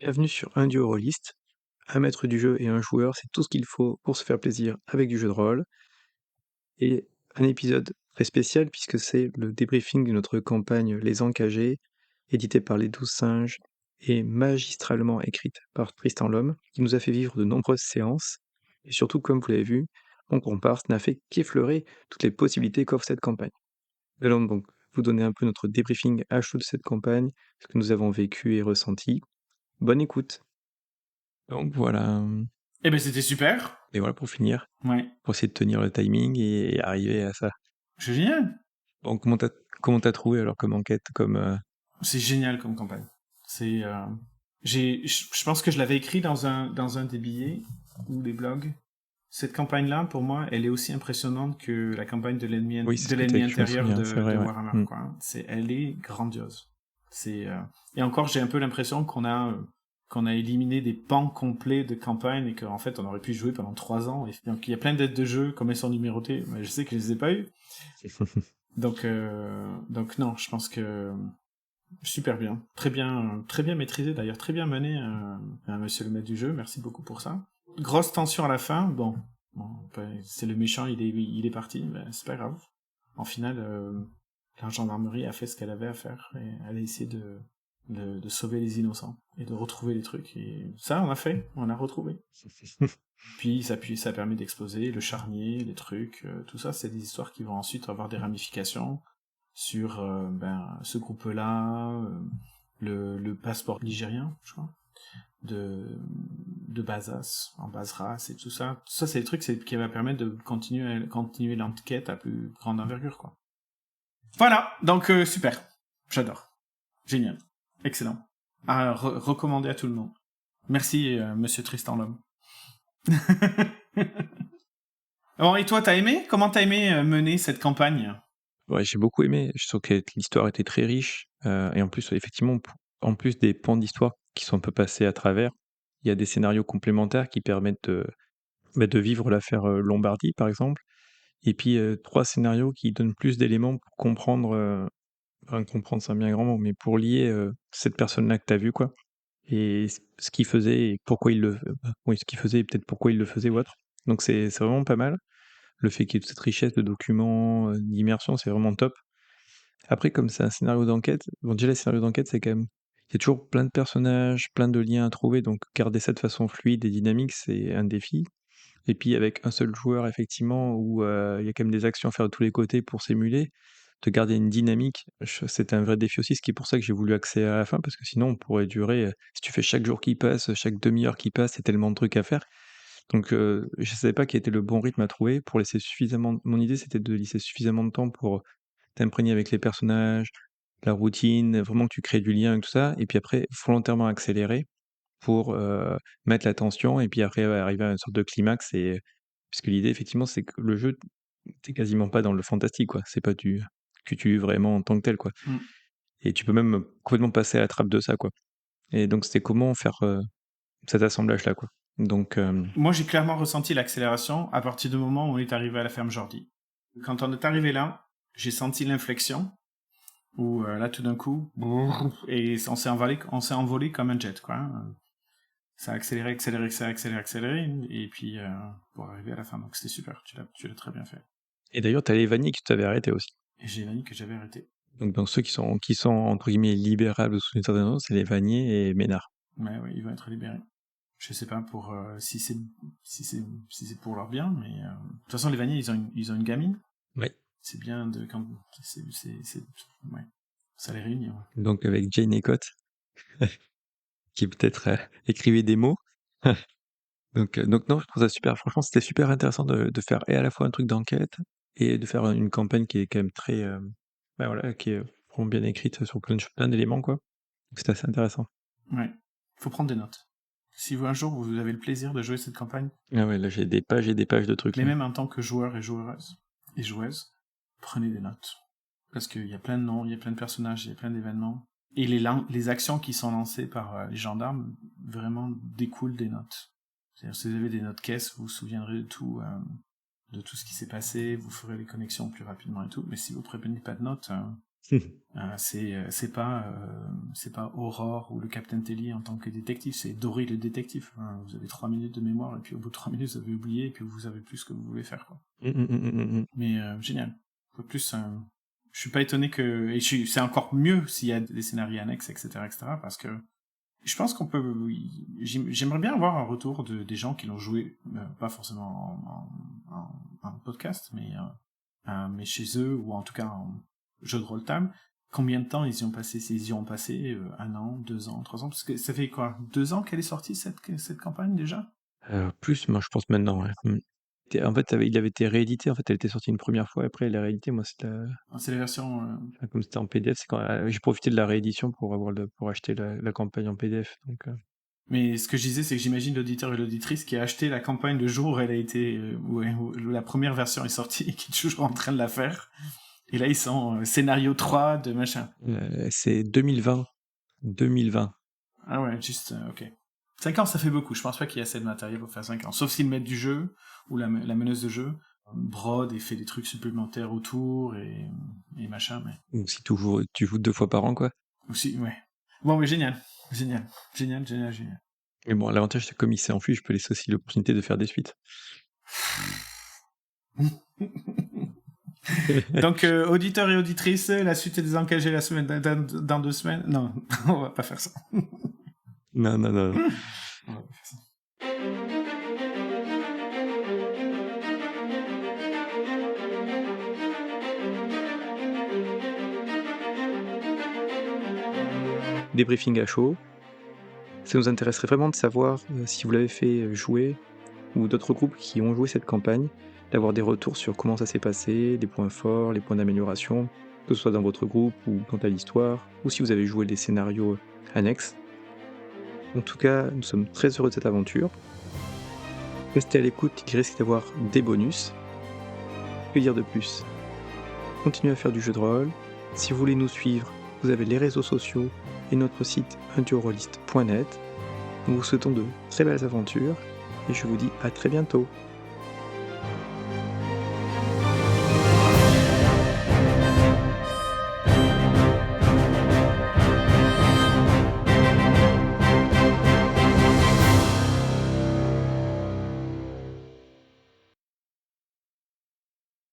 Bienvenue sur un duo rôliste. Un maître du jeu et un joueur, c'est tout ce qu'il faut pour se faire plaisir avec du jeu de rôle. Et un épisode très spécial puisque c'est le débriefing de notre campagne Les Encagés, édité par Les 12 Singes et magistralement écrite par Tristan Lhomme, qui nous a fait vivre de nombreuses séances. Et surtout, comme vous l'avez vu, mon comparse n'a fait qu'effleurer toutes les possibilités qu'offre cette campagne. Nous allons donc vous donner un peu notre débriefing à chaud de cette campagne, ce que nous avons vécu et ressenti. Bonne écoute. Donc voilà. Eh ben c'était super. Et voilà pour finir, Ouais. pour essayer de tenir le timing et arriver à ça. C'est génial. Bon, comment t'as trouvé alors comme enquête, C'est génial comme campagne. C'est je pense que je l'avais écrit dans un des billets ou des blogs. Cette campagne-là, pour moi, elle est aussi impressionnante que la campagne Oui, c'est ce de que t'as l'ennemi écrit, je me intérieur souviens, c'est de vrai, ouais. Warhammer, quoi. Hein. Elle est grandiose. C'est et encore, j'ai un peu l'impression qu'on a éliminé des pans complets de campagne et qu'en fait, on aurait pu jouer pendant 3 ans. Et donc, il y a plein d'aides de jeu, comme elles sont numérotées, mais je sais que je les ai pas eues. Donc non, je pense que super très bien maîtrisé d'ailleurs, très bien mené, Monsieur le maître du jeu. Merci beaucoup pour ça. Grosse tension à la fin. Bon, c'est le méchant, il est parti, mais c'est pas grave. En final, la gendarmerie a fait ce qu'elle avait à faire et elle a essayé de sauver les innocents et de retrouver les trucs. Et ça, on a retrouvé. Puis ça permet d'exploser le charnier, les trucs, tout ça, c'est des histoires qui vont ensuite avoir des ramifications sur ce groupe-là, le passeport nigérien, je crois, de Bazas, en Basras et tout ça. Tout ça, c'est des trucs qui va permettre de continuer l'enquête à plus grande envergure, quoi. Voilà, donc super. J'adore. Génial. Excellent. À recommander à tout le monde. Merci, Monsieur Tristan Lhomme. Bon, et toi, t'as aimé? Comment t'as aimé mener cette campagne? Ouais, j'ai beaucoup aimé, je trouve que l'histoire était très riche, et en plus, effectivement, en plus des pans d'histoire qui sont un peu passés à travers, il y a des scénarios complémentaires qui permettent de vivre l'affaire, Lombardie, par exemple, et puis, 3 scénarios qui donnent plus d'éléments pour comprendre, enfin comprendre, c'est un bien grand mot, mais pour lier, cette personne-là que tu as vue, quoi. Et ce qu'il faisait et pourquoi il le oui, ce qu'il faisait et peut-être pourquoi il le faisait ou autre. Donc c'est vraiment pas mal. Le fait qu'il y ait toute cette richesse de documents, d'immersion, c'est vraiment top. Après comme c'est un scénario d'enquête, bon déjà le scénario d'enquête, c'est quand même il y a toujours plein de personnages, plein de liens à trouver, donc garder ça de façon fluide et dynamique, c'est un défi. Et puis avec un seul joueur effectivement où, il y a quand même des actions à faire de tous les côtés pour simuler, de garder une dynamique, c'était un vrai défi aussi, ce qui est pour ça que j'ai voulu accélérer à la fin, parce que sinon on pourrait durer, si tu fais chaque jour qui passe, chaque demi-heure qui passe, c'est tellement de trucs à faire. Donc je savais pas quel était le bon rythme à trouver pour laisser suffisamment mon idée c'était de laisser suffisamment de temps pour t'imprégner avec les personnages, la routine, vraiment que tu crées du lien et tout ça, et puis après volontairement accélérer pour, mettre la tension et puis après, ouais, arriver à une sorte de climax. Et puisque l'idée effectivement, c'est que le jeu, tu quasiment pas dans le fantastique, quoi. C'est pas du que tu vraiment en tant que tel, quoi, Mm. et tu peux même complètement passer à la trappe de ça, quoi, et donc c'était comment faire, cet assemblage-là, quoi. Donc Moi, j'ai clairement ressenti l'accélération à partir du moment où on est arrivé à la ferme Jordi. Quand on est arrivé là, j'ai senti l'inflexion, où là, tout d'un coup, et on s'est envolé comme un jet, quoi. Hein. Ça a accéléré, et puis pour arriver à la fin. Donc c'était super, tu l'as très bien fait. et d'ailleurs, tu as les vanilles que tu avais arrêtées aussi. Et j'ai vanille que j'avais arrêté. Donc dans ceux qui sont entre guillemets «libérables» sous une certaine raison, c'est les vanniers et Ménard. Mais oui, ils vont être libérés. Je sais pas pour si c'est pour leur bien, mais de toute façon les vanilles ils ont une gamine. Ouais, C'est bien de quand ouais, ça les réunit. Ouais. donc avec Jane Ecott qui peut-être, écrivait des mots. Donc non, je trouve ça super. Franchement, c'était super intéressant de faire et à la fois un truc d'enquête et de faire une campagne qui est quand même très, bah, voilà, qui est vraiment bien écrite sur plein d'éléments, quoi. Donc c'était assez intéressant. Ouais. Faut prendre des notes. Si vous un jour vous avez le plaisir de jouer cette campagne, Ah ouais, là, j'ai des pages et des pages de trucs, mais là. même en tant que joueur et joueuse, prenez des notes. Parce qu'il y a plein de noms, il y a plein de personnages, il y a plein d'événements. Et les actions qui sont lancées par les gendarmes vraiment découlent des notes. C'est-à-dire, si vous avez des notes caisses, vous vous souviendrez de tout ce qui s'est passé, vous ferez les connexions plus rapidement et tout. Mais si vous ne prenez pas de notes, C'est pas Aurore ou le Capitaine Telly en tant que détective, c'est Dory le détective. Vous avez 3 minutes de mémoire et puis au bout de 3 minutes vous avez oublié et puis vous savez plus ce que vous voulez faire, quoi. Mais génial. En plus, je suis pas étonné que c'est encore mieux s'il y a des scénarios annexes, etc., parce que je pense qu'on peut. J'aimerais bien avoir un retour des gens qui l'ont joué, pas forcément en podcast, mais chez eux ou en tout cas en jeu de rôle table. Combien de temps ils y ont passé? Ils y ont passé 1 an, 2 ans, 3 ans, parce que ça fait quoi, 2 ans qu'elle est sortie cette campagne déjà? Plus, moi, je pense maintenant, ouais. En fait, il avait été réédité, en fait, elle était sortie une première fois, après elle est rééditée. Moi, C'est la version. enfin, comme c'était en PDF, c'est quand j'ai profité de la réédition pour acheter la campagne en PDF, donc Mais ce que je disais, c'est que j'imagine l'auditeur et l'auditrice qui a acheté la campagne le jour où elle a été, où la première version est sortie et qui est toujours en train de la faire. Et là, ils sont scénario 3 de machin. c'est 2020. 2020. Ah ouais, juste, ok. 5 ans, ça fait beaucoup. Je pense pas qu'il y ait assez de matériel pour faire 5 ans. Sauf si le maître du jeu, ou la meneuse de jeu, brode et fait des trucs supplémentaires autour et machin, mais... Donc si tu joues 2 fois par an, quoi. Aussi, ouais. Bon, mais génial. Génial. Génial, génial, génial. Mais bon, l'avantage, c'est que comme il s'est enfui, je peux laisser aussi l'opportunité de faire des suites. Donc, auditeurs et auditrices, la suite est désengagée la semaine dans 2 semaines. Non, on va pas faire ça. Non. On va pas faire ça. Débriefing à chaud. Ça nous intéresserait vraiment de savoir si vous l'avez fait jouer, ou d'autres groupes qui ont joué cette campagne, d'avoir des retours sur comment ça s'est passé, les points forts, les points d'amélioration, que ce soit dans votre groupe ou quant à l'histoire, ou si vous avez joué des scénarios annexes. En tout cas, nous sommes très heureux de cette aventure. Restez à l'écoute, il risque d'avoir des bonus. Que dire de plus? Continuez à faire du jeu de rôle. Si vous voulez nous suivre, vous avez les réseaux sociaux et notre site undurollist.net. Nous vous souhaitons de très belles aventures et je vous dis à très bientôt.